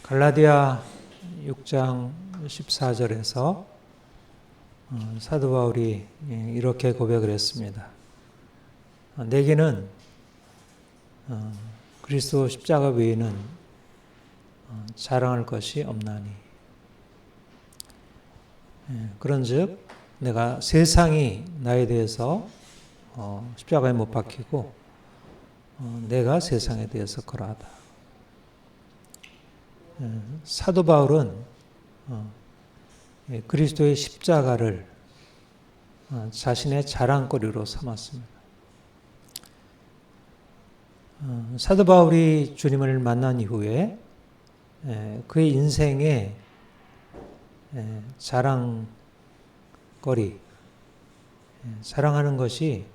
갈라디아 6장 14절에서 사도 바울이 이렇게 고백을 했습니다. 내게는 그리스도 십자가 외에는 자랑할 것이 없나니. 그런즉 내가 세상이 나에 대해서 십자가에 못 박히고 내가 세상에 대해서 그러하다. 사도 바울은 그리스도의 십자가를 자신의 자랑거리로 삼았습니다. 사도 바울이 주님을 만난 이후에 그의 인생의 자랑거리, 자랑하는 것이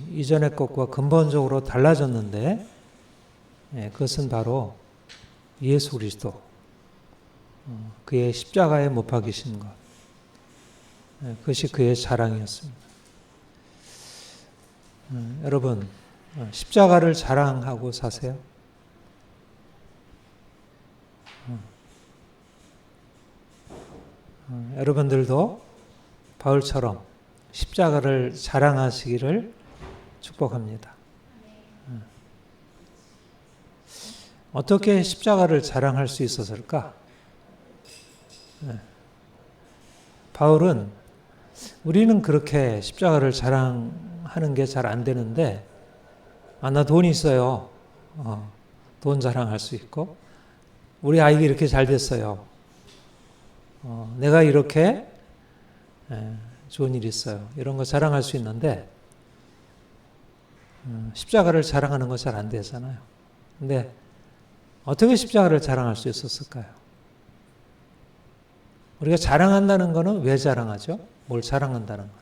이전의 것과 근본적으로 달라졌는데 그것은 바로 예수 그리스도, 그의 십자가에 못 박이신 것, 그것이 그의 자랑이었습니다. 여러분, 십자가를 자랑하고 사세요? 여러분들도 바울처럼 십자가를 자랑하시기를 축복합니다. 어떻게 십자가를 자랑할 수 있었을까? 바울은 우리는 그렇게 십자가를 자랑하는 게 잘 안 되는데, 나 돈 있어요. 돈 자랑할 수 있고, 우리 아이가 이렇게 잘 됐어요. 내가 이렇게 좋은 일이 있어요. 이런 거 자랑할 수 있는데, 십자가를 자랑하는 거 잘 안 되잖아요. 근데 어떻게 십자가를 자랑할 수 있었을까요? 우리가 자랑한다는 것은 왜 자랑하죠? 뭘 자랑한다는 것?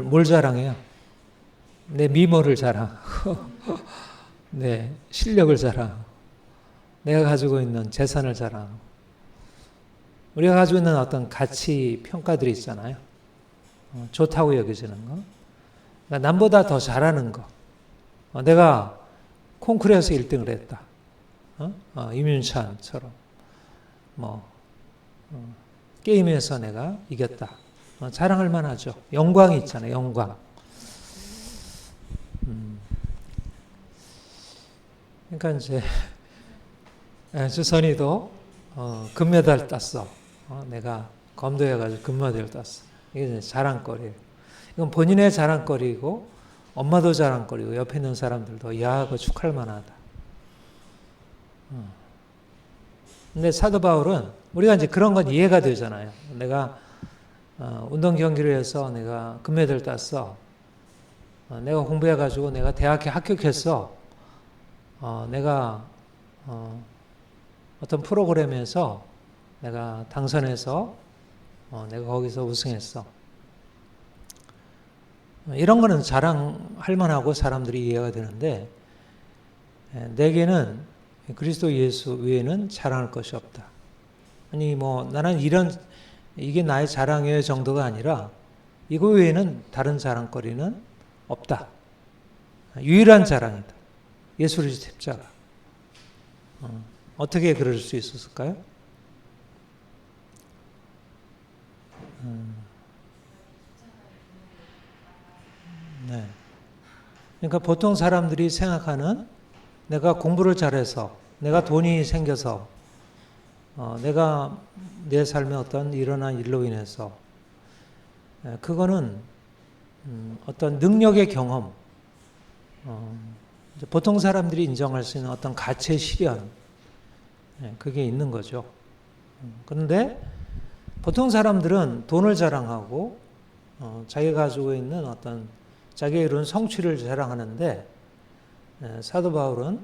뭘 자랑해요? 내 미모를 자랑하고, 내 실력을 자랑하고, 내가 가지고 있는 재산을 자랑하고, 우리가 가지고 있는 어떤 가치 평가들이 있잖아요. 좋다고 여겨지는 거. 그러니까 남보다 더 잘하는 거. 내가 콩쿠르에서 1등을 했다. 임윤찬처럼. 게임에서 내가 이겼다. 자랑할 만하죠. 영광이 있잖아요. 영광. 그러니까 이제 주선이도 금메달 땄어. 내가 검도해가지고 금메달 땄어. 이게 이제 자랑거리예요. 이건 본인의 자랑거리고 엄마도 자랑거리고 옆에 있는 사람들도 야, 그거 축할 만하다. 근데 사도 바울은 우리가 이제 그런 건 이해가 되잖아요. 내가 운동 경기를 해서 내가 금메달 땄어. 내가 공부해가지고 내가 대학에 합격했어. 내가 어떤 프로그램에서 내가 당선해서 내가 거기서 우승했어. 이런 거는 자랑할 만하고 사람들이 이해가 되는데, 내게는 그리스도 예수 외에는 자랑할 것이 없다. 아니 나는 이게 나의 자랑의 정도가 아니라 이거 외에는 다른 자랑거리는 없다. 유일한 자랑이다. 예수 그리스도 십자가. 어떻게 그럴 수 있었을까요? 네. 그러니까 보통 사람들이 생각하는 내가 공부를 잘해서, 내가 돈이 생겨서, 내가 내 삶에 어떤 일어난 일로 인해서, 그거는 어떤 능력의 경험, 보통 사람들이 인정할 수 있는 어떤 가치의 실현, 그게 있는 거죠. 그런데 보통 사람들은 돈을 자랑하고 자기가 가지고 있는 어떤 자기가 이룬 성취를 자랑하는데, 사도 바울은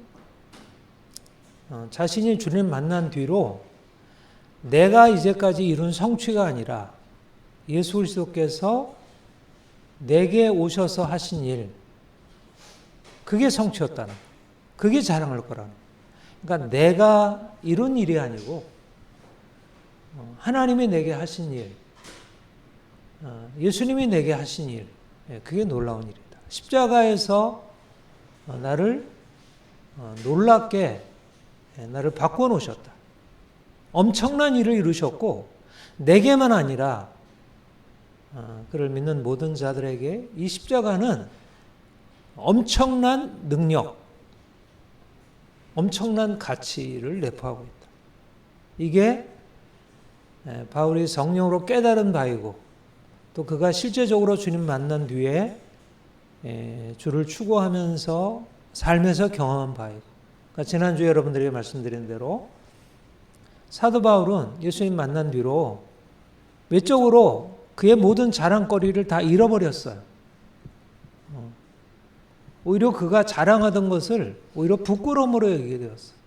자신이 주님 만난 뒤로 내가 이제까지 이룬 성취가 아니라 예수 그리스도께서 내게 오셔서 하신 일, 그게 성취였다는, 그게 자랑할 거라는. 그러니까 내가 이룬 일이 아니고 하나님이 내게 하신 일, 예수님이 내게 하신 일, 그게 놀라운 일이다. 십자가에서 나를 놀랍게 나를 바꾸어 놓으셨다. 엄청난 일을 이루셨고 내게만 아니라 그를 믿는 모든 자들에게 이 십자가는 엄청난 능력, 엄청난 가치를 내포하고 있다. 이게 바울이 성령으로 깨달은 바이고 또 그가 실제적으로 주님 만난 뒤에 주를 추구하면서 삶에서 경험한 바이고, 그러니까 지난주에 여러분들에게 말씀드린 대로 사도 바울은 예수님 만난 뒤로 외적으로 그의 모든 자랑거리를 다 잃어버렸어요. 오히려 그가 자랑하던 것을 오히려 부끄러움으로 여기게 되었어요.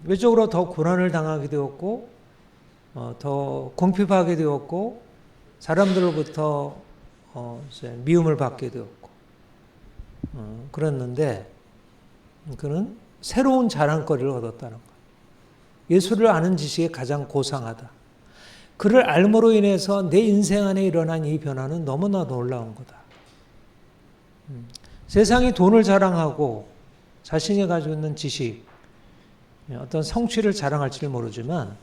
외적으로 더 고난을 당하게 되었고 더 궁핍하게 되었고 사람들로부터 미움을 받게 되었고 그랬는데 그는 새로운 자랑거리를 얻었다는 거예요. 예수를 아는 지식이 가장 고상하다. 그를 알므로 인해서 내 인생 안에 일어난 이 변화는 너무나 놀라운 거다. 세상이 돈을 자랑하고 자신이 가지고 있는 지식, 어떤 성취를 자랑할지를 모르지만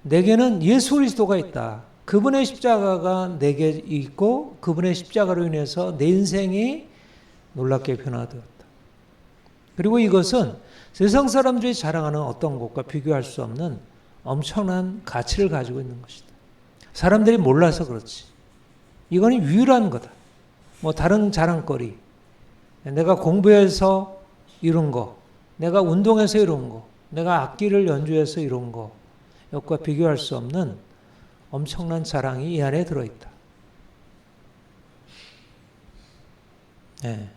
내게는 예수 그리스도가 있다. 그분의 십자가가 내게 있고 그분의 십자가로 인해서 내 인생이 놀랍게 변화되었다. 그리고 이것은 세상 사람들이 자랑하는 어떤 것과 비교할 수 없는 엄청난 가치를 가지고 있는 것이다. 사람들이 몰라서 그렇지. 이거는 유일한 거다. 뭐 다른 자랑거리, 내가 공부해서 이룬 거, 내가 운동해서 이룬 거, 내가 악기를 연주해서 이룬 거, 이것과 비교할 수 없는 엄청난 자랑이 이 안에 들어있다. 네.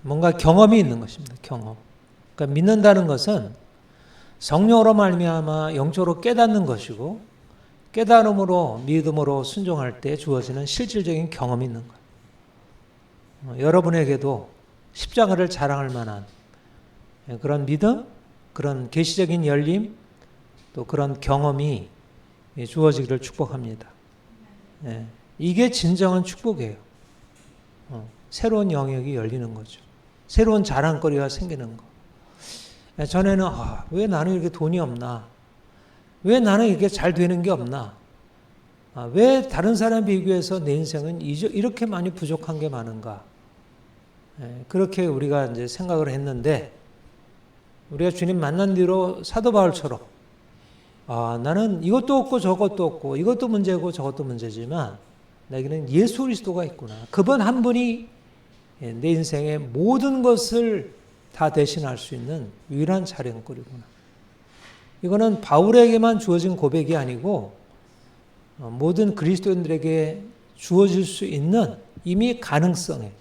뭔가 경험이 있는 것입니다. 경험. 그러니까 믿는다는 것은 성령으로 말미암아 영적으로 깨닫는 것이고 깨달음으로 믿음으로 순종할 때 주어지는 실질적인 경험이 있는 거예요. 여러분에게도 십자가를 자랑할 만한 그런 믿음, 그런 계시적인 열림, 또 그런 경험이 주어지기를 축복합니다. 이게 진정한 축복이에요. 새로운 영역이 열리는 거죠. 새로운 자랑거리가 생기는 거. 전에는 왜 나는 이렇게 돈이 없나? 왜 나는 이렇게 잘 되는 게 없나? 왜 다른 사람에 비교해서 내 인생은 이렇게 많이 부족한 게 많은가? 그렇게 우리가 이제 생각을 했는데 우리가 주님 만난 뒤로 사도 바울처럼 나는 이것도 없고 저것도 없고 이것도 문제고 저것도 문제지만 내게는 예수 그리스도가 있구나. 그분 한 분이 내 인생의 모든 것을 다 대신할 수 있는 유일한 자랑거리구나. 이거는 바울에게만 주어진 고백이 아니고 모든 그리스도인들에게 주어질 수 있는 이미 가능성에,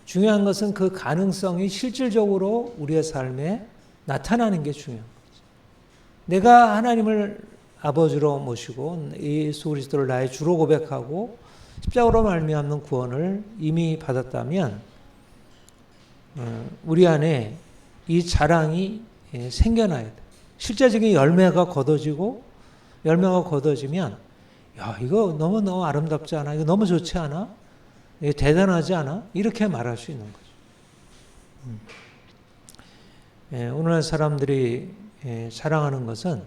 중요한 것은 그 가능성이 실질적으로 우리의 삶에 나타나는 게 중요한 거죠. 내가 하나님을 아버지로 모시고 예수 그리스도를 나의 주로 고백하고 십자가로 말미암는 구원을 이미 받았다면 우리 안에 이 자랑이 생겨나야 돼. 실제적인 열매가 걷어지고 열매가 걷어지면 이거 너무너무 아름답지 않아? 이거 너무 좋지 않아? 이거 대단하지 않아? 이렇게 말할 수 있는 거죠. 오늘날 사람들이 자랑하는 것은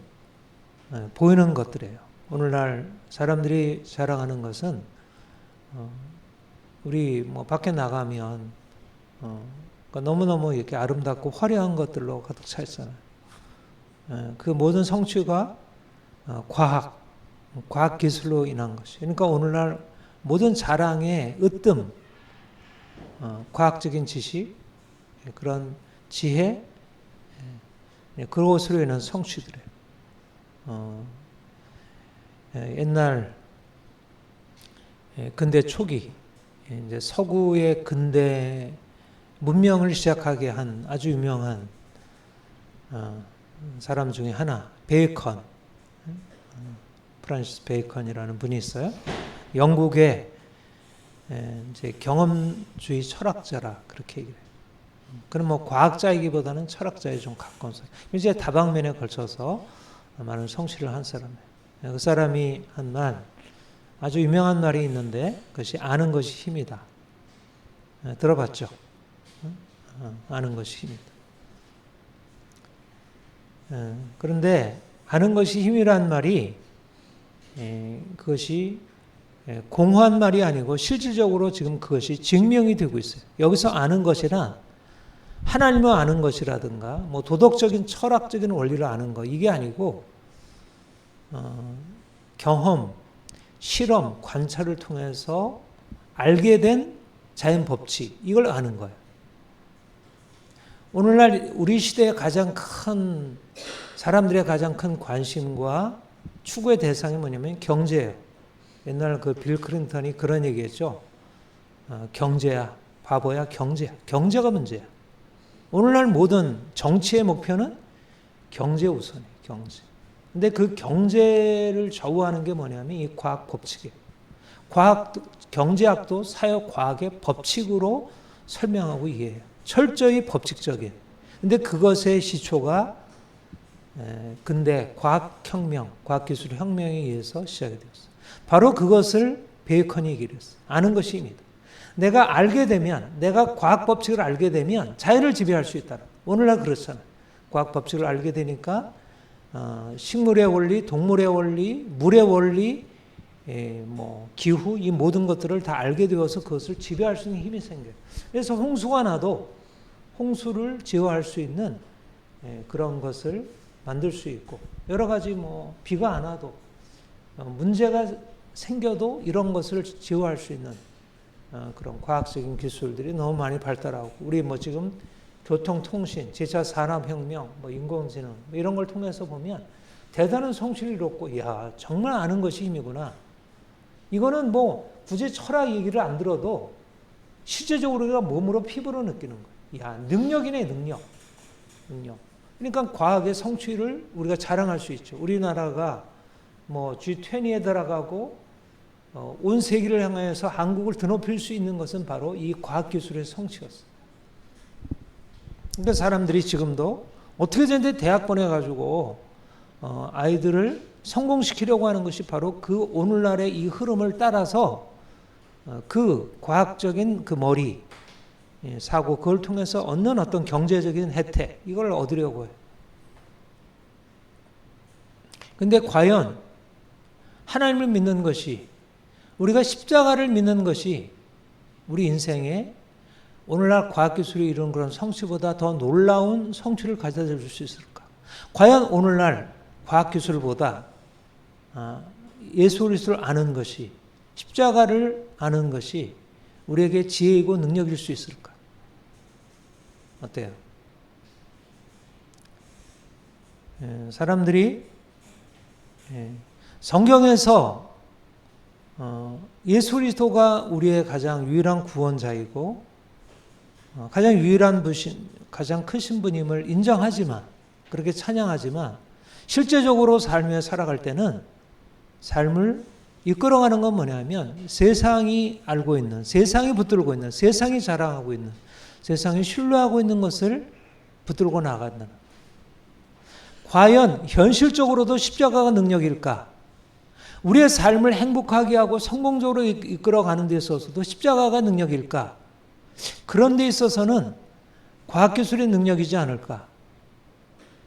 보이는 것들이에요. 오늘날 사람들이 자랑하는 것은 우리 밖에 나가면 그러니까 너무너무 이렇게 아름답고 화려한 것들로 가득 차 있잖아요. 그 모든 성취가 과학 기술로 인한 것이. 그러니까 오늘날 모든 자랑의 으뜸, 과학적인 지식, 그런 지혜, 그것으로 인한 성취들이에요. 옛날 근대 초기, 이제 서구의 근대 문명을 시작하게 한 아주 유명한 사람 중에 하나, 베이컨, 프란시스 베이컨이라는 분이 있어요. 영국의 이제 경험주의 철학자라 그렇게 얘기해요. 그는 과학자이기보다는 철학자에 좀 가까운 사람. 이제 다방면에 걸쳐서 많은 성취를 한 사람이에요. 그 사람이 한 말, 아주 유명한 말이 있는데 그것이 아는 것이 힘이다. 들어봤죠? 아는 것이 힘이다. 그런데 아는 것이 힘이란 말이 그것이 공허한 말이 아니고 실질적으로 지금 그것이 증명이 되고 있어요. 여기서 아는 것이란 하나님을 아는 것이라든가 뭐 도덕적인 철학적인 원리를 아는 것 이게 아니고 경험, 실험, 관찰을 통해서 알게 된 자연 법칙 이걸 아는 거예요. 오늘날 우리 시대의 가장 큰 사람들의 가장 큰 관심과 추구의 대상이 뭐냐면 경제예요. 옛날 그 빌 클린턴이 그런 얘기했죠. 경제야, 바보야, 경제야. 경제가 문제야. 오늘날 모든 정치의 목표는 경제 우선이에요. 경제. 근데 그 경제를 좌우하는 게 뭐냐면 이 과학 법칙이에요. 경제학도 사회 과학의 법칙으로 설명하고 이해해요. 철저히 법칙적이에요. 근데 그것의 시초가 근대 과학혁명, 과학기술 혁명에 의해서 시작이 되었어요. 바로 그것을 베이컨이 얘기를 했어요. 아는 것이 힘이다. 내가 알게 되면, 내가 과학 법칙을 알게 되면 자연을 지배할 수 있다. 오늘날 그렇잖아요. 과학 법칙을 알게 되니까 식물의 원리, 동물의 원리, 물의 원리, 뭐 기후 이 모든 것들을 다 알게 되어서 그것을 지배할 수 있는 힘이 생겨요. 그래서 홍수가 나도 홍수를 제어할 수 있는 그런 것을 만들 수 있고 여러 가지 뭐 비가 안 와도 문제가 생겨도 이런 것을 제어할 수 있는 그런 과학적인 기술들이 너무 많이 발달하고 우리 뭐 지금 교통통신, 제4 산업혁명, 뭐 인공지능 뭐 이런 걸 통해서 보면 대단한 성취를 이뤘고 이야 정말 아는 것이 힘이구나. 이거는 뭐 굳이 철학 얘기를 안 들어도 실제적으로 우리가 몸으로 피부로 느끼는 거예요. 야 능력이네 능력. 그러니까 과학의 성취를 우리가 자랑할 수 있죠. 우리나라가 뭐 G20에 들어가고 온 세계를 향해서 한국을 드높일 수 있는 것은 바로 이 과학기술의 성취였어요. 그러니까 사람들이 지금도 어떻게든 대학 보내가지고 아이들을 성공시키려고 하는 것이 바로 그 오늘날의 이 흐름을 따라서 그 과학적인 그 머리, 사고 그걸 통해서 얻는 어떤 경제적인 혜택 이걸 얻으려고 해요. 근데 과연 하나님을 믿는 것이 우리가 십자가를 믿는 것이 우리 인생에 오늘날 과학기술이 이룬 그런 성취보다 더 놀라운 성취를 가져다 줄 수 있을까? 과연 오늘날 과학기술보다 예수 그리스도를 아는 것이 십자가를 아는 것이 우리에게 지혜이고 능력일 수 있을까? 어때요? 사람들이 성경에서 예수 그리스도가 우리의 가장 유일한 구원자이고 가장 유일한 분신, 가장 크신 분임을 인정하지만 그렇게 찬양하지만 실제적으로 삶에 살아갈 때는 삶을 이끌어가는 건 뭐냐면 세상이 알고 있는, 세상이 붙들고 있는, 세상이 자랑하고 있는, 세상이 신뢰하고 있는 것을 붙들고 나간다는. 과연 현실적으로도 십자가가 능력일까? 우리의 삶을 행복하게 하고 성공적으로 이끌어가는 데 있어서도 십자가가 능력일까? 그런 데 있어서는 과학기술의 능력이지 않을까?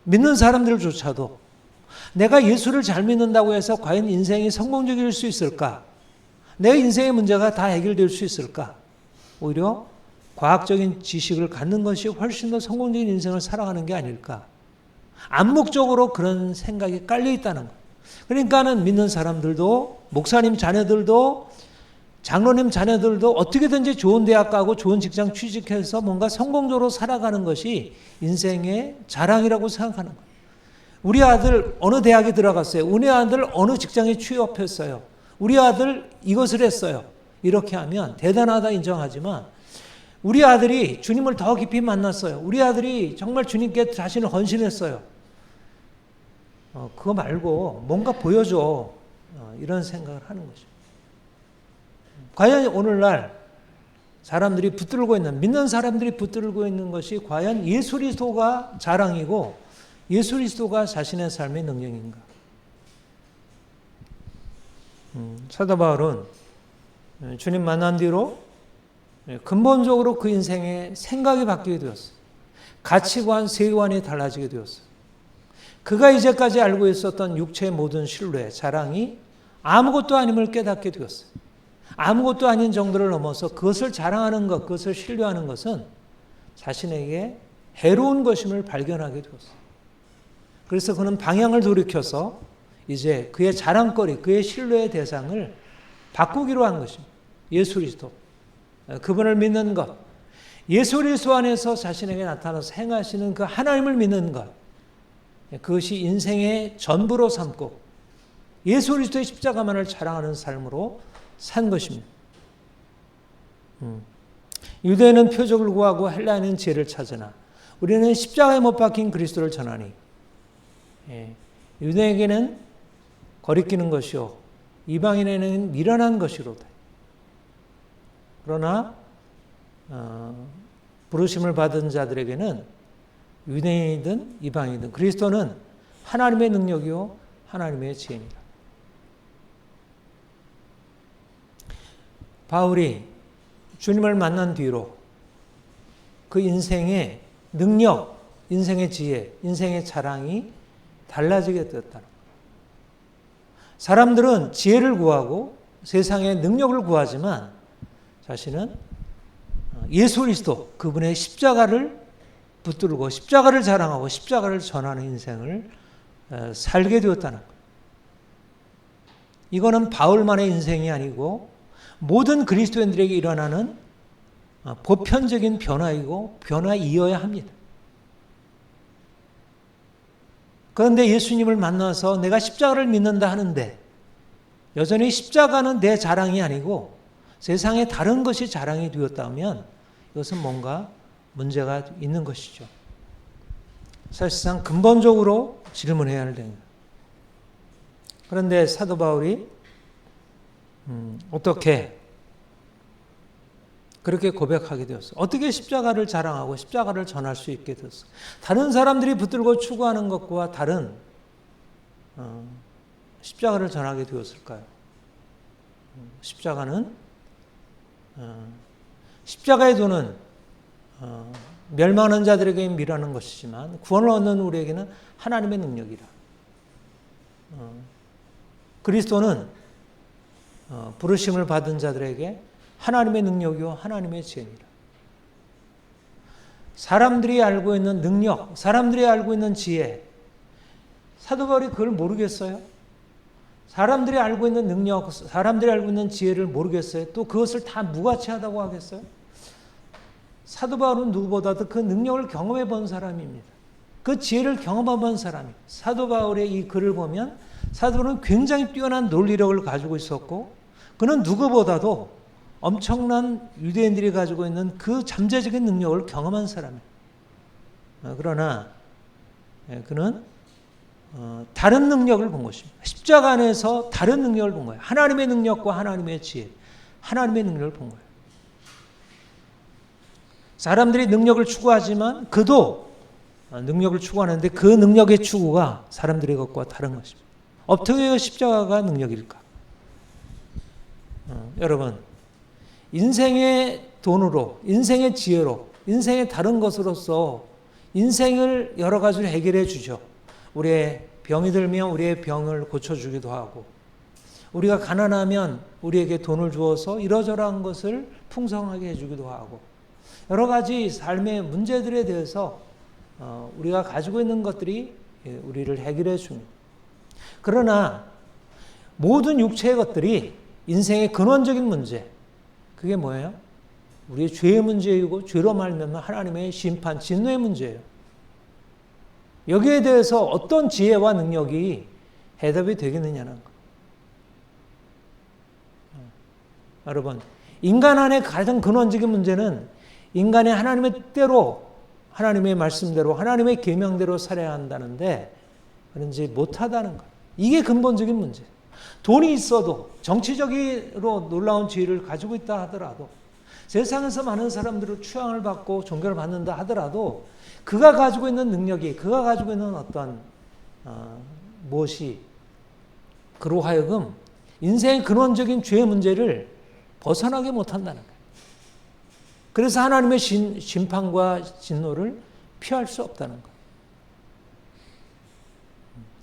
믿는 사람들조차도 내가 예수를 잘 믿는다고 해서 과연 인생이 성공적일 수 있을까? 내 인생의 문제가 다 해결될 수 있을까? 오히려 과학적인 지식을 갖는 것이 훨씬 더 성공적인 인생을 살아가는 게 아닐까? 암묵적으로 그런 생각이 깔려 있다는 거예요. 그러니까는 믿는 사람들도 목사님 자녀들도 장로님 자녀들도 어떻게든지 좋은 대학 가고 좋은 직장 취직해서 뭔가 성공적으로 살아가는 것이 인생의 자랑이라고 생각하는 거예요. 우리 아들 어느 대학에 들어갔어요. 우리 아들 어느 직장에 취업했어요. 우리 아들 이것을 했어요. 이렇게 하면 대단하다 인정하지만 우리 아들이 주님을 더 깊이 만났어요. 우리 아들이 정말 주님께 자신을 헌신했어요. 그거 말고 뭔가 보여줘. 이런 생각을 하는 거죠. 과연 오늘날 사람들이 붙들고 있는, 믿는 사람들이 붙들고 있는 것이 과연 예수 그리스도가 자랑이고 예수 그리스도가 자신의 삶의 능력인가? 사도 바울은 주님 만난 뒤로 근본적으로 그 인생의 생각이 바뀌게 되었어요. 가치관, 세계관이 달라지게 되었어요. 그가 이제까지 알고 있었던 육체의 모든 신뢰, 자랑이 아무것도 아님을 깨닫게 되었어요. 아무것도 아닌 정도를 넘어서 그것을 자랑하는 것, 그것을 신뢰하는 것은 자신에게 해로운 것임을 발견하게 되었어요. 그래서 그는 방향을 돌이켜서 이제 그의 자랑거리, 그의 신뢰의 대상을 바꾸기로 한 것입니다. 예수 그리스도. 그분을 믿는 것. 예수 그리스도 안에서 자신에게 나타나서 행하시는 그 하나님을 믿는 것. 그것이 인생의 전부로 삼고 예수 그리스도의 십자가만을 자랑하는 삶으로 산 것입니다. 유대인은 표적을 구하고 헬라인은 지혜를 찾으나 우리는 십자가에 못 박힌 그리스도를 전하니 유대에게는 거리끼는 것이요 이방인에게는 미련한 것이로다. 그러나 부르심을 받은 자들에게는 유대인이든 이방인이든 그리스도는 하나님의 능력이요 하나님의 지혜입니다. 바울이 주님을 만난 뒤로 그 인생의 능력, 인생의 지혜, 인생의 자랑이 달라지게 되었다는 거예요. 사람들은 지혜를 구하고 세상의 능력을 구하지만 자신은 예수 그리스도 그분의 십자가를 붙들고 십자가를 자랑하고 십자가를 전하는 인생을 살게 되었다는 거예요. 이거는 바울만의 인생이 아니고 모든 그리스도인들에게 일어나는 보편적인 변화이고 변화이어야 합니다. 그런데 예수님을 만나서 내가 십자가를 믿는다 하는데 여전히 십자가는 내 자랑이 아니고 세상에 다른 것이 자랑이 되었다면 이것은 뭔가 문제가 있는 것이죠. 사실상 근본적으로 질문해야 할 됩니다. 그런데 사도 바울이 어떻게 그렇게 고백하게 되었어? 어떻게 십자가를 자랑하고 십자가를 전할 수 있게 되었어? 다른 사람들이 붙들고 추구하는 것과 다른 십자가를 전하게 되었을까요? 십자가는 십자가의 도는 멸망하는 자들에게 미라는 것이지만 구원을 얻는 우리에게는 하나님의 능력이라. 그리스도는 부르심을 받은 자들에게 하나님의 능력이요 하나님의 지혜입니다. 사람들이 알고 있는 능력, 사람들이 알고 있는 지혜, 사도 바울이 그걸 모르겠어요? 사람들이 알고 있는 능력, 사람들이 알고 있는 지혜를 모르겠어요? 또 그것을 다 무가치하다고 하겠어요? 사도 바울은 누구보다도 그 능력을 경험해 본 사람입니다. 그 지혜를 경험해 본 사람입니다. 사도 바울의 이 글을 보면 사도 바울은 굉장히 뛰어난 논리력을 가지고 있었고 그는 누구보다도 엄청난 유대인들이 가지고 있는 그 잠재적인 능력을 경험한 사람이에요. 그러나 그는 다른 능력을 본 것입니다. 십자가 안에서 다른 능력을 본 거예요. 하나님의 능력과 하나님의 지혜, 하나님의 능력을 본 거예요. 사람들이 능력을 추구하지만 그도 능력을 추구하는데 그 능력의 추구가 사람들의 것과 다른 것입니다. 어떻게 십자가가 능력일까? 여러분, 인생의 돈으로, 인생의 지혜로, 인생의 다른 것으로서 인생을 여러 가지로 해결해 주죠. 우리의 병이 들면 우리의 병을 고쳐주기도 하고 우리가 가난하면 우리에게 돈을 주어서 이러저러한 것을 풍성하게 해주기도 하고 여러 가지 삶의 문제들에 대해서 우리가 가지고 있는 것들이 우리를 해결해 줍니다. 그러나 모든 육체의 것들이 인생의 근원적인 문제, 그게 뭐예요? 우리의 죄의 문제이고 죄로 말미암아 하나님의 심판, 진노의 문제예요. 여기에 대해서 어떤 지혜와 능력이 해답이 되겠느냐는 거. 여러분, 인간 안에 가장 근원적인 문제는 인간이 하나님의 뜻대로, 하나님의 말씀대로, 하나님의 계명대로 살아야 한다는데 그런지 못하다는 거예요. 이게 근본적인 문제예요. 돈이 있어도 정치적으로 놀라운 지혜를 가지고 있다 하더라도 세상에서 많은 사람들을 추앙을 받고 존경을 받는다 하더라도 그가 가지고 있는 능력이 그가 가지고 있는 어떤 무엇이 그로 하여금 인생의 근원적인 죄의 문제를 벗어나게 못한다는 거예요. 그래서 하나님의 심판과 진노를 피할 수 없다는 거예요.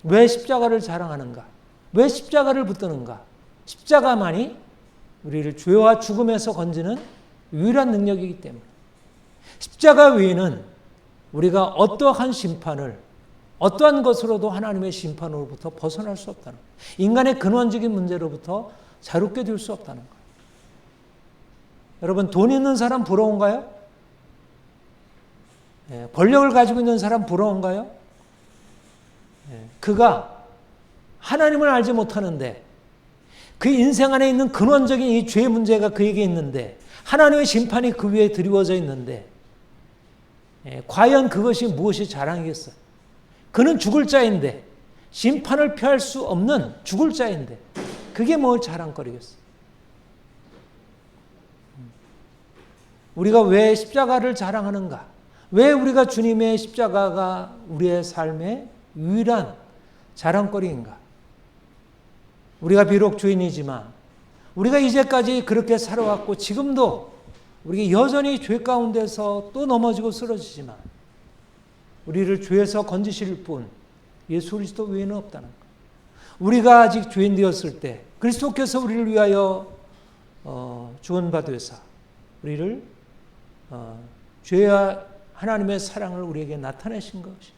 왜 십자가를 자랑하는가? 왜 십자가를 붙드는가? 십자가만이 우리를 죄와 죽음에서 건지는 유일한 능력이기 때문에 십자가 외에는 우리가 어떠한 심판을 어떠한 것으로도 하나님의 심판으로부터 벗어날 수 없다는 거예요. 인간의 근원적인 문제로부터 자유롭게 될 수 없다는 거예요. 여러분, 돈 있는 사람 부러운가요? 권력을 가지고 있는 사람 부러운가요? 그가 하나님을 알지 못하는데 그 인생 안에 있는 근원적인 이 죄의 문제가 그에게 있는데 하나님의 심판이 그 위에 드리워져 있는데 과연 그것이 무엇이 자랑이겠어요? 그는 죽을 자인데 심판을 피할 수 없는 죽을 자인데 그게 뭘 자랑거리겠어요? 우리가 왜 십자가를 자랑하는가? 왜 우리가 주님의 십자가가 우리의 삶의 유일한 자랑거리인가? 우리가 비록 죄인이지만 우리가 이제까지 그렇게 살아왔고 지금도 우리가 여전히 죄 가운데서 또 넘어지고 쓰러지지만 우리를 죄에서 건지실 분 예수 그리스도 외에는 없다는 것. 우리가 아직 죄인 되었을 때 그리스도께서 우리를 위하여 죽은 바 되사 우리를 죄와 하나님의 사랑을 우리에게 나타내신 것이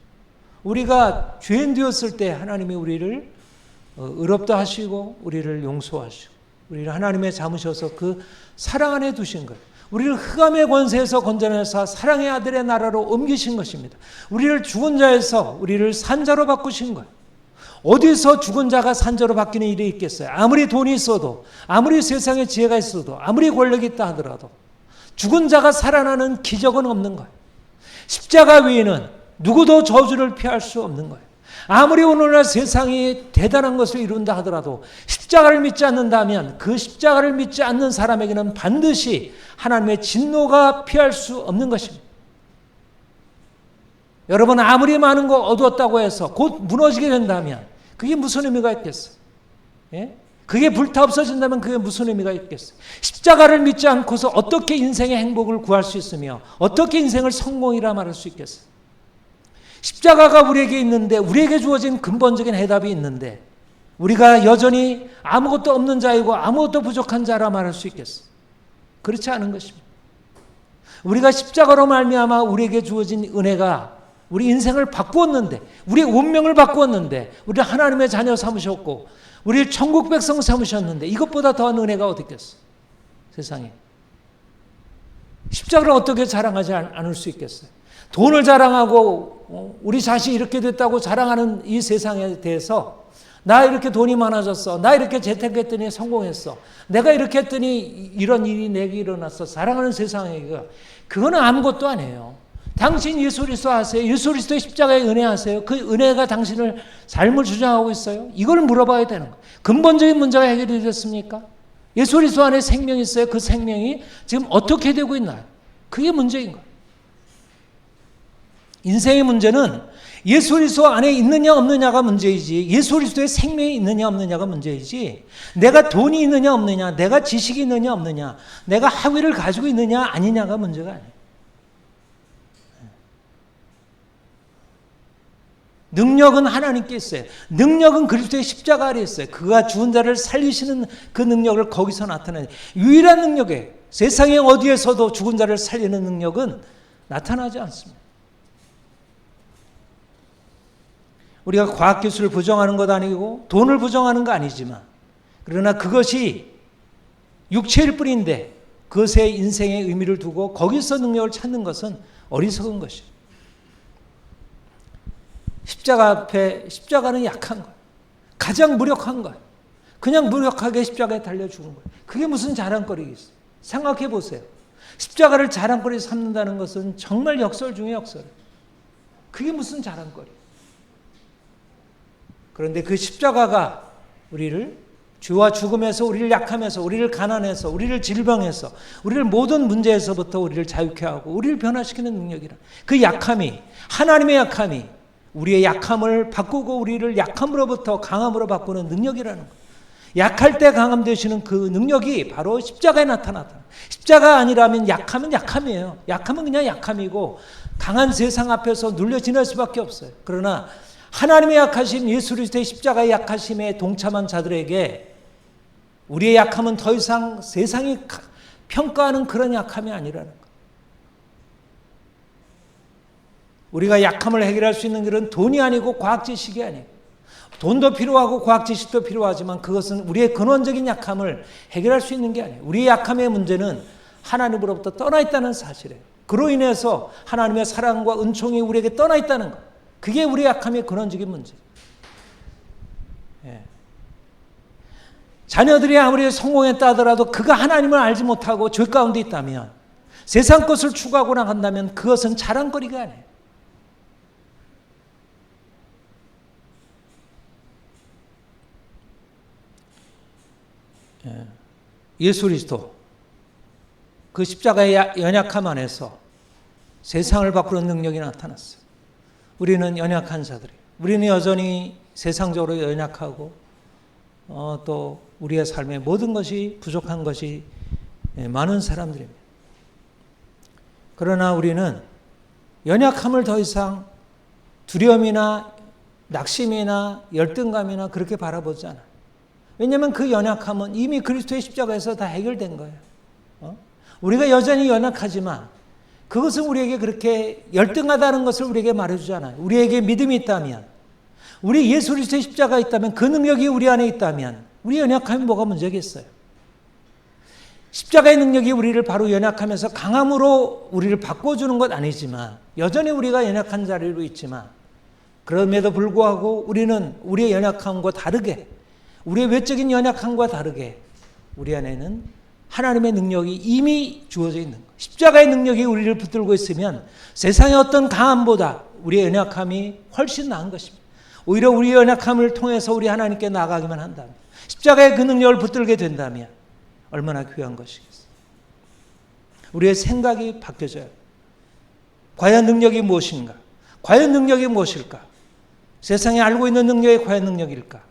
우리가 죄인 되었을 때 하나님이 우리를 의롭다 하시고 우리를 용서하시고 우리를 하나님의 잠으셔서 그 사랑 안에 두신 거예요. 우리를 흑암의 권세에서 건져내사 사랑의 아들의 나라로 옮기신 것입니다. 우리를 죽은 자에서 우리를 산자로 바꾸신 거예요. 어디서 죽은 자가 산자로 바뀌는 일이 있겠어요? 아무리 돈이 있어도 아무리 세상에 지혜가 있어도 아무리 권력이 있다 하더라도 죽은 자가 살아나는 기적은 없는 거예요. 십자가 외에는 누구도 저주를 피할 수 없는 거예요. 아무리 오늘날 세상이 대단한 것을 이룬다 하더라도 십자가를 믿지 않는다면 그 십자가를 믿지 않는 사람에게는 반드시 하나님의 진노가 피할 수 없는 것입니다. 여러분, 아무리 많은 거 얻었다고 해서 곧 무너지게 된다면 그게 무슨 의미가 있겠어요? 예? 그게 불타 없어진다면 그게 무슨 의미가 있겠어요? 십자가를 믿지 않고서 어떻게 인생의 행복을 구할 수 있으며 어떻게 인생을 성공이라 말할 수 있겠어요? 십자가가 우리에게 있는데 우리에게 주어진 근본적인 해답이 있는데 우리가 여전히 아무것도 없는 자이고 아무것도 부족한 자라 말할 수 있겠어요? 그렇지 않은 것입니다. 우리가 십자가로 말미암아 우리에게 주어진 은혜가 우리 인생을 바꾸었는데 우리의 운명을 바꾸었는데 우리를 하나님의 자녀 삼으셨고 우리를 천국 백성 삼으셨는데 이것보다 더한 은혜가 어디 있겠어요? 세상에. 십자가를 어떻게 자랑하지 않을 수 있겠어요? 돈을 자랑하고 우리 자식이 이렇게 됐다고 자랑하는 이 세상에 대해서 나 이렇게 돈이 많아졌어. 나 이렇게 재택했더니 성공했어. 내가 이렇게 했더니 이런 일이 내게 일어났어. 자랑하는 세상에 그거는 아무것도 아니에요. 당신 예수 그리스도 아세요? 예수 그리스도의 십자가에 은혜하세요? 그 은혜가 당신을 삶을 주장하고 있어요? 이걸 물어봐야 되는 거예요. 근본적인 문제가 해결이 됐습니까? 예수 그리스도 안에 생명이 있어요. 그 생명이 지금 어떻게 되고 있나요? 그게 문제인 거예요. 인생의 문제는 예수 그리스도 안에 있느냐 없느냐가 문제이지 예수 그리스도의 생명이 있느냐 없느냐가 문제이지 내가 돈이 있느냐 없느냐 내가 지식이 있느냐 없느냐 내가 학위를 가지고 있느냐 아니냐가 문제가 아니에요. 능력은 하나님께 있어요. 능력은 그리스도의 십자가 아래 있어요. 그가 죽은 자를 살리시는 그 능력을 거기서 나타내는 유일한 능력이에요. 세상에 어디에서도 죽은 자를 살리는 능력은 나타나지 않습니다. 우리가 과학기술을 부정하는 것 아니고 돈을 부정하는 거 아니지만 그러나 그것이 육체일 뿐인데 그것에 인생의 의미를 두고 거기서 능력을 찾는 것은 어리석은 것이에요. 십자가 앞에 십자가는 약한 거예요. 가장 무력한 거예요. 그냥 무력하게 십자가에 달려 죽은 거예요. 그게 무슨 자랑거리겠어요? 생각해 보세요. 십자가를 자랑거리 삼는다는 것은 정말 역설 중에 역설이에요. 그게 무슨 자랑거리? 그런데 그 십자가가 우리를 죄와 죽음에서 우리를 약함에서 우리를 가난해서 우리를 질병해서 우리를 모든 문제에서부터 우리를 자유케 하고 우리를 변화시키는 능력이라. 그 약함이 하나님의 약함이 우리의 약함을 바꾸고 우리를 약함으로부터 강함으로 바꾸는 능력이라는 것. 약할 때 강함 되시는 그 능력이 바로 십자가에 나타났다. 십자가 아니라면 약하면 약함이에요. 약하면 그냥 약함이고 강한 세상 앞에서 눌려 지낼 수밖에 없어요. 그러나 하나님의 약하심, 예수 그리스도의 십자가의 약하심에 동참한 자들에게 우리의 약함은 더 이상 세상이 평가하는 그런 약함이 아니라는 것. 우리가 약함을 해결할 수 있는 길은 돈이 아니고 과학 지식이 아니고, 돈도 필요하고 과학 지식도 필요하지만 그것은 우리의 근원적인 약함을 해결할 수 있는 게 아니에요. 우리의 약함의 문제는 하나님으로부터 떠나 있다는 사실이에요. 그로 인해서 하나님의 사랑과 은총이 우리에게 떠나 있다는 것. 그게 우리의 약함의 근원적인 문제예요. 예. 자녀들이 아무리 성공했다 하더라도 그가 하나님을 알지 못하고 죄 가운데 있다면, 세상 것을 추구하고 나간다면 그것은 자랑거리가 아니에요. 예수 그리스도 그 십자가의 연약함 안에서 세상을 바꾸는 능력이 나타났어요. 우리는 연약한 자들이에요. 우리는 여전히 세상적으로 연약하고 또 우리의 삶에 모든 것이 부족한 것이 많은 사람들입니다. 그러나 우리는 연약함을 더 이상 두려움이나 낙심이나 열등감이나 그렇게 바라보지 않아요. 왜냐하면 그 연약함은 이미 그리스도의 십자가에서 다 해결된 거예요. 우리가 여전히 연약하지만 그것은 우리에게 그렇게 열등하다는 것을 우리에게 말해주지 않아요. 우리에게 믿음이 있다면, 우리 예수 그리스도의 십자가 있다면, 그 능력이 우리 안에 있다면 우리 연약함이 뭐가 문제겠어요? 십자가의 능력이 우리를 바로 연약하면서 강함으로 우리를 바꿔주는 것 아니지만, 여전히 우리가 연약한 자리로 있지만, 그럼에도 불구하고 우리는 우리의 연약함과 다르게, 우리의 외적인 연약함과 다르게 우리 안에는 하나님의 능력이 이미 주어져 있는 거예요. 십자가의 능력이 우리를 붙들고 있으면 세상의 어떤 강함보다 우리의 연약함이 훨씬 나은 것입니다. 오히려 우리의 연약함을 통해서 우리 하나님께 나아가기만 한다면, 십자가의 그 능력을 붙들게 된다면 얼마나 귀한 것이겠어요. 우리의 생각이 바뀌어져요. 과연 능력이 무엇인가? 과연 능력이 무엇일까? 세상에 알고 있는 능력이 과연 능력일까?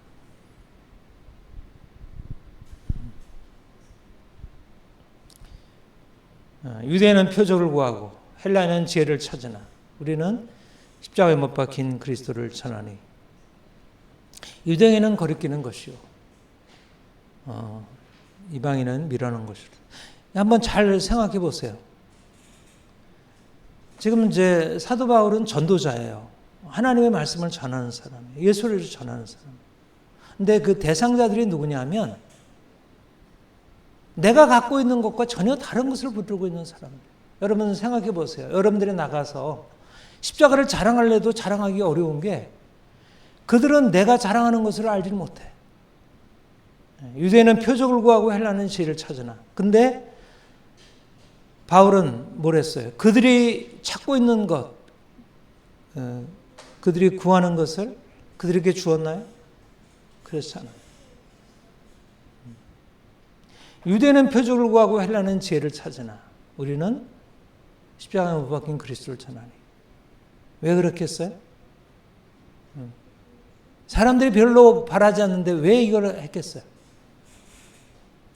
유대인은 표적을 구하고 헬라인은 지혜를 찾으나 우리는 십자가에 못 박힌 그리스도를 전하니, 유대인은 거리끼는 것이요 이방인은 미라는 것이다. 한번 잘 생각해 보세요. 지금 이제 사도 바울은 전도자예요. 하나님의 말씀을 전하는 사람이에요. 예수를 전하는 사람. 근데 그 대상자들이 누구냐면 내가 갖고 있는 것과 전혀 다른 것을 붙들고 있는 사람들. 여러분 생각해 보세요. 여러분들이 나가서 십자가를 자랑하려도 자랑하기 어려운 게, 그들은 내가 자랑하는 것을 알지 못해. 유대인은 표적을 구하고 헬라는 지혜를 찾으나. 근데 바울은 뭘 했어요? 그들이 찾고 있는 것, 그들이 구하는 것을 그들에게 주었나요? 그렇지 않아요. 유대는 표적을 구하고 헬라는 지혜를 찾으나 우리는 십자가에 못 박힌 그리스도를 전하니. 왜 그렇겠어요? 사람들이 별로 바라지 않는데 왜 이걸 했겠어요?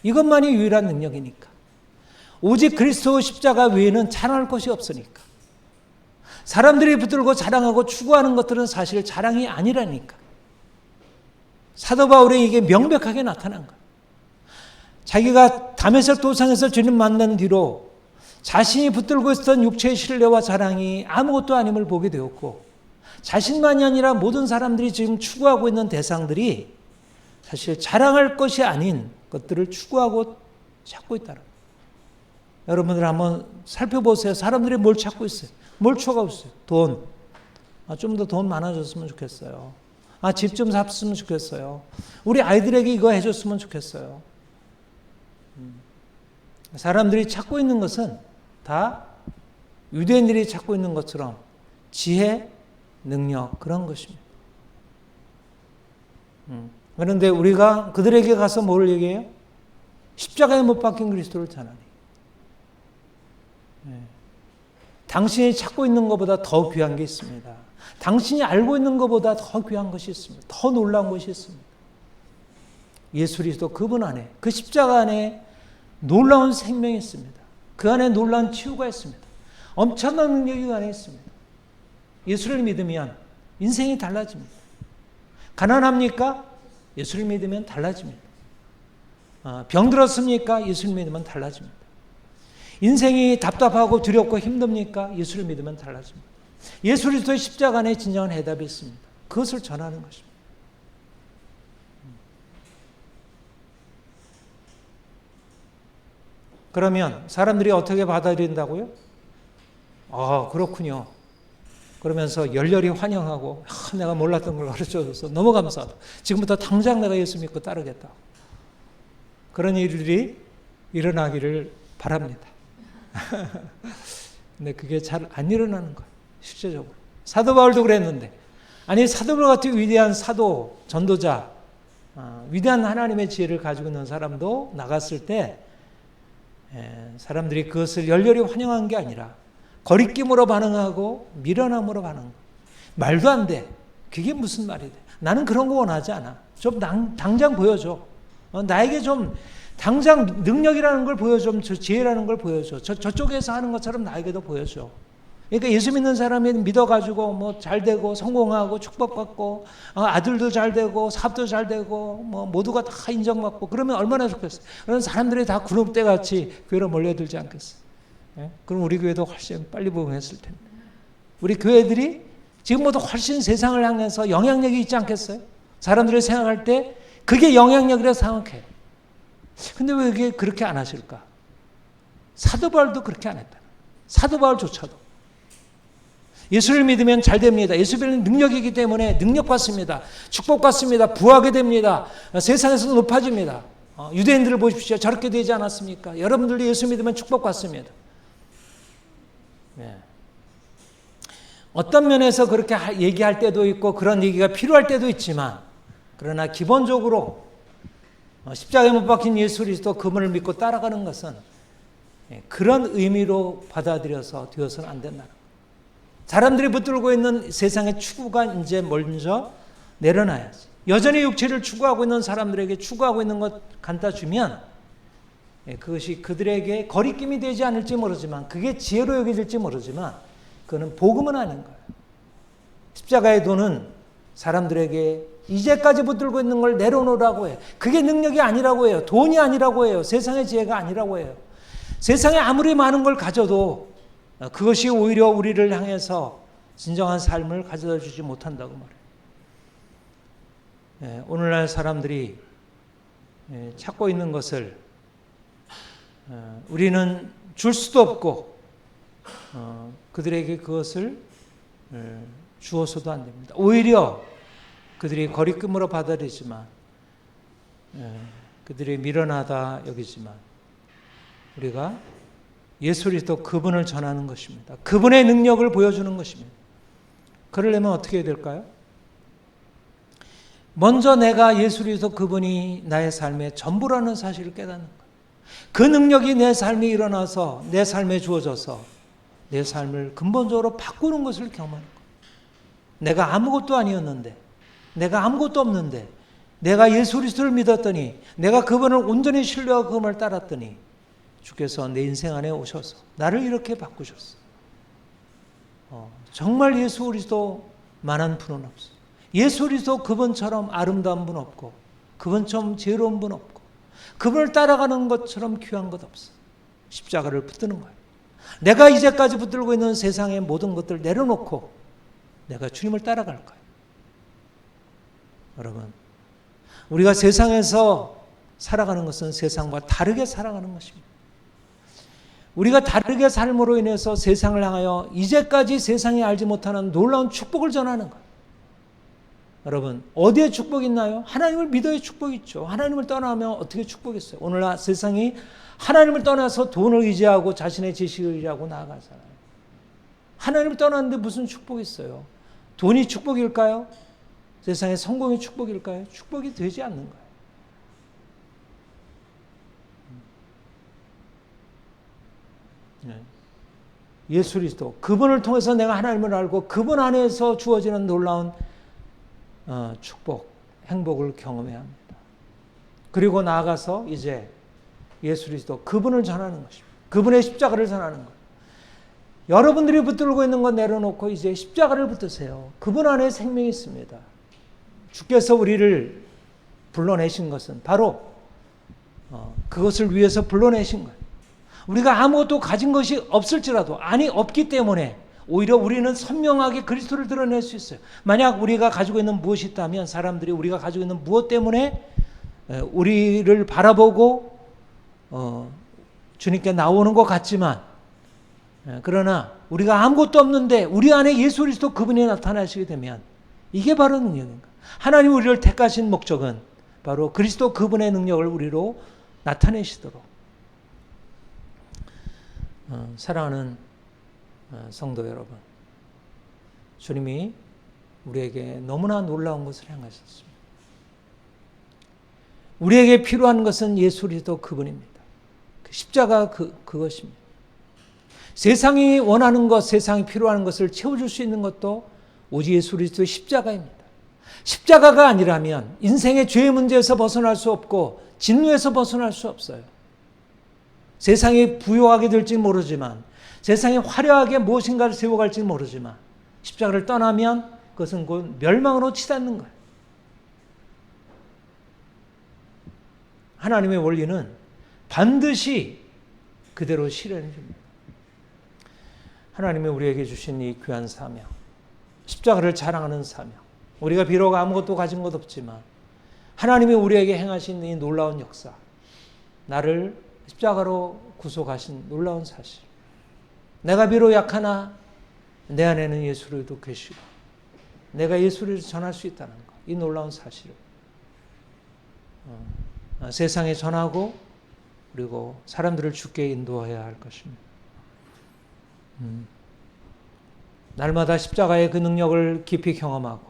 이것만이 유일한 능력이니까. 오직 그리스도 십자가 외에는 자랑할 것이 없으니까. 사람들이 붙들고 자랑하고 추구하는 것들은 사실 자랑이 아니라니까. 사도 바울에 이게 명백하게 나타난 거예요. 자기가 다메섹 도상에서 주님 만난 뒤로 자신이 붙들고 있었던 육체의 신뢰와 자랑이 아무것도 아님을 보게 되었고, 자신만이 아니라 모든 사람들이 지금 추구하고 있는 대상들이 사실 자랑할 것이 아닌 것들을 추구하고 찾고 있다는 거예요. 여러분들 한번 살펴보세요. 사람들이 뭘 찾고 있어요? 뭘 추구하고 있어요? 돈. 좀 더 돈 많아졌으면 좋겠어요. 집 좀 샀으면 좋겠어요. 우리 아이들에게 이거 해줬으면 좋겠어요. 사람들이 찾고 있는 것은 다 유대인들이 찾고 있는 것처럼 지혜, 능력, 그런 것입니다. 그런데 우리가 그들에게 가서 뭘 얘기해요? 십자가에 못 박힌 그리스도를 전하니. 당신이 찾고 있는 것보다 더 귀한 게 있습니다. 당신이 알고 있는 것보다 더 귀한 것이 있습니다. 더 놀라운 것이 있습니다. 예수 그리스도 그분 안에, 그 십자가 안에 놀라운 생명이 있습니다. 그 안에 놀라운 치유가 있습니다. 엄청난 능력이 그 안에 있습니다. 예수를 믿으면 인생이 달라집니다. 가난합니까? 예수를 믿으면 달라집니다. 병들었습니까? 예수를 믿으면 달라집니다. 인생이 답답하고 두렵고 힘듭니까? 예수를 믿으면 달라집니다. 예수 그리스도의 십자가 안에 진정한 해답이 있습니다. 그것을 전하는 것입니다. 그러면 사람들이 어떻게 받아들인다고요? 그렇군요. 그러면서 열렬히 환영하고 내가 몰랐던 걸 가르쳐줘서 너무 감사하다. 지금부터 당장 내가 예수 믿고 따르겠다. 그런 일들이 일어나기를 바랍니다. 근데 그게 잘 안 일어나는 거예요. 실제적으로. 사도 바울도 그랬는데, 아니 사도 바울 같은 위대한 사도, 전도자, 위대한 하나님의 지혜를 가지고 있는 사람도 나갔을 때 사람들이 그것을 열렬히 환영한 게 아니라 거리낌으로 반응하고 미련함으로 반응하고, 말도 안 돼. 그게 무슨 말이 돼. 나는 그런 거 원하지 않아. 좀 당장 보여줘. 나에게 좀 당장 능력이라는 걸 보여줘. 지혜라는 걸 보여줘. 저쪽에서 하는 것처럼 나에게도 보여줘. 그러니까 예수 믿는 사람이 믿어가지고 뭐 잘 되고 성공하고 축복받고 아들도 잘 되고 사업도 잘 되고 뭐 모두가 다 인정받고 그러면 얼마나 좋겠어요. 그런 사람들이 다 구름대 같이 교회로 몰려들지 않겠어요. 예? 그럼 우리 교회도 훨씬 빨리 부흥했을 텐데. 우리 교회들이 지금보다 훨씬 세상을 향해서 영향력이 있지 않겠어요? 사람들이 생각할 때 그게 영향력이라고 생각해요. 근데 왜 그게 그렇게 안 하실까? 사도 바울도 그렇게 안 했다. 사도 바울조차도. 예수를 믿으면 잘 됩니다. 예수 믿는 능력이기 때문에 능력 받습니다. 축복 받습니다. 부하게 됩니다. 세상에서도 높아집니다. 유대인들을 보십시오. 저렇게 되지 않았습니까? 여러분들도 예수 믿으면 축복 받습니다. 네. 어떤 면에서 그렇게 얘기할 때도 있고 그런 얘기가 필요할 때도 있지만, 그러나 기본적으로 십자가에 못 박힌 예수 그리스도 그분을 믿고 따라가는 것은 그런 의미로 받아들여서 되어서는 안 된다는 거예요. 사람들이 붙들고 있는 세상의 추구가 이제 먼저 내려놔야지. 여전히 육체를 추구하고 있는 사람들에게 추구하고 있는 것 갖다 주면 그것이 그들에게 거리낌이 되지 않을지 모르지만, 그게 지혜로 여겨질지 모르지만, 그거는 복음은 아닌 거예요. 십자가의 도는 사람들에게 이제까지 붙들고 있는 걸 내려놓으라고 해요. 그게 능력이 아니라고 해요. 돈이 아니라고 해요. 세상의 지혜가 아니라고 해요. 세상에 아무리 많은 걸 가져도 그것이 오히려 우리를 향해서 진정한 삶을 가져다 주지 못한다고 말해요. 오늘날 사람들이 찾고 있는 것을 우리는 줄 수도 없고 그들에게 그것을 주어서도 안 됩니다. 오히려 그들이 거리낌으로 받아들이지만, 그들이 미련하다 여기지만, 우리가 예수 그리스도 그분을 전하는 것입니다. 그분의 능력을 보여주는 것입니다. 그러려면 어떻게 해야 될까요? 먼저 내가 예수 그리스도 그분이 나의 삶의 전부라는 사실을 깨닫는 거예요. 그 능력이 내 삶에 일어나서 내 삶에 주어져서 내 삶을 근본적으로 바꾸는 것을 경험하는 거예요. 내가 아무것도 아니었는데, 내가 아무것도 없는데, 내가 예수 그리스도를 믿었더니, 내가 그분을 온전히 신뢰하고 그분을 따랐더니 주께서 내 인생 안에 오셔서 나를 이렇게 바꾸셨어. 정말 예수 그리스도만한 분은 없어. 예수 그리스도 그분처럼 아름다운 분 없고, 그분처럼 지혜로운 분 없고, 그분을 따라가는 것처럼 귀한 것 없어. 십자가를 붙드는 거예요. 내가 이제까지 붙들고 있는 세상의 모든 것들을 내려놓고 내가 주님을 따라갈 거예요. 여러분, 우리가 세상에서 살아가는 것은 세상과 다르게 살아가는 것입니다. 우리가 다르게 삶으로 인해서 세상을 향하여 이제까지 세상이 알지 못하는 놀라운 축복을 전하는 거예요. 여러분, 어디에 축복이 있나요? 하나님을 믿어야 축복이 있죠. 하나님을 떠나면 어떻게 축복이 있어요? 오늘날 세상이 하나님을 떠나서 돈을 의지하고 자신의 지식을 의지하고 나아가잖아요. 하나님을 떠났는데 무슨 축복이 있어요? 돈이 축복일까요? 세상의 성공이 축복일까요? 축복이 되지 않는 거예요. 예수 그리스도, 그분을 통해서 내가 하나님을 알고 그분 안에서 주어지는 놀라운 축복, 행복을 경험해야 합니다. 그리고 나아가서 이제 예수 그리스도 그분을 전하는 것입니다. 그분의 십자가를 전하는 것. 여러분들이 붙들고 있는 건 내려놓고 이제 십자가를 붙드세요. 그분 안에 생명이 있습니다. 주께서 우리를 불러내신 것은 바로 그것을 위해서 불러내신 거예요. 우리가 아무것도 가진 것이 없을지라도 없기 때문에 오히려 우리는 선명하게 그리스도를 드러낼 수 있어요. 만약 우리가 가지고 있는 무엇이 있다면 사람들이 우리가 가지고 있는 무엇 때문에 우리를 바라보고 주님께 나오는 것 같지만 그러나 우리가 아무것도 없는데 우리 안에 예수 그리스도 그분이 나타나시게 되면 이게 바로 능력인가. 하나님 우리를 택하신 목적은 바로 그리스도 그분의 능력을 우리로 나타내시도록. 사랑하는 성도 여러분, 주님이 우리에게 너무나 놀라운 것을 행하셨습니다. 우리에게 필요한 것은 예수 그리스도 그분입니다. 그 십자가 그것입니다. 세상이 원하는 것, 세상이 필요한 것을 채워줄 수 있는 것도 오직 예수 그리스도의 십자가입니다. 십자가가 아니라면 인생의 죄의 문제에서 벗어날 수 없고 진노에서 벗어날 수 없어요. 세상이 부유하게 될지 모르지만 세상이 화려하게 무엇인가를 세워갈지 모르지만 십자가를 떠나면 그것은 곧 멸망으로 치닫는 거예요. 하나님의 원리는 반드시 그대로 실현해 줍니다. 하나님이 우리에게 주신 이 귀한 사명, 십자가를 자랑하는 사명. 우리가 비록 아무것도 가진 것 없지만 하나님이 우리에게 행하신 이 놀라운 역사, 나를 십자가로 구속하신 놀라운 사실. 내가 비록 약하나 내 안에는 예수 그리스도 계시고 내가 예수를 전할 수 있다는 것, 이 놀라운 사실을 세상에 전하고 그리고 사람들을 주께 인도해야 할 것입니다. 날마다 십자가의 그 능력을 깊이 경험하고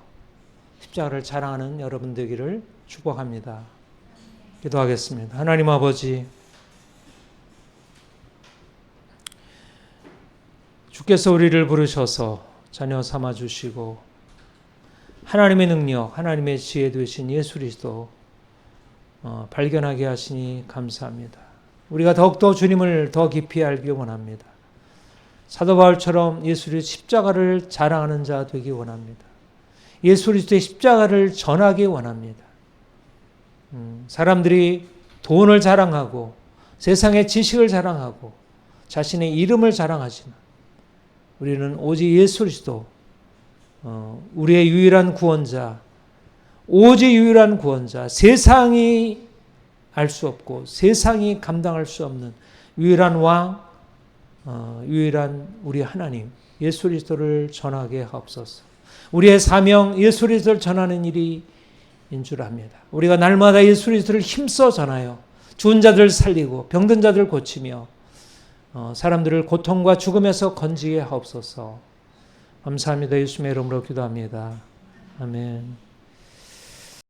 십자가를 자랑하는 여러분 되기를 축복합니다. 기도하겠습니다. 하나님 아버지, 주께서 우리를 부르셔서 자녀 삼아주시고 하나님의 능력, 하나님의 지혜 되신 예수 그리스도 발견하게 하시니 감사합니다. 우리가 더욱더 주님을 더 깊이 알기 원합니다. 사도 바울처럼 예수 그리스도 십자가를 자랑하는 자 되기 원합니다. 예수 그리스도의 십자가를 전하기 원합니다. 사람들이 돈을 자랑하고 세상의 지식을 자랑하고 자신의 이름을 자랑하지만 우리는 오직 예수 그리스도, 우리의 유일한 구원자, 오직 유일한 구원자, 세상이 알 수 없고 세상이 감당할 수 없는 유일한 왕, 유일한 우리 하나님 예수 그리스도를 전하게 하옵소서. 우리의 사명 예수 그리스도를 전하는 일인 줄 압니다. 우리가 날마다 예수 그리스도를 힘써 전하여 죽은 자들을 살리고 병든 자들을 고치며 사람들을 고통과 죽음에서 건지게 하옵소서. 감사합니다. 예수님의 이름으로 기도합니다. 아멘.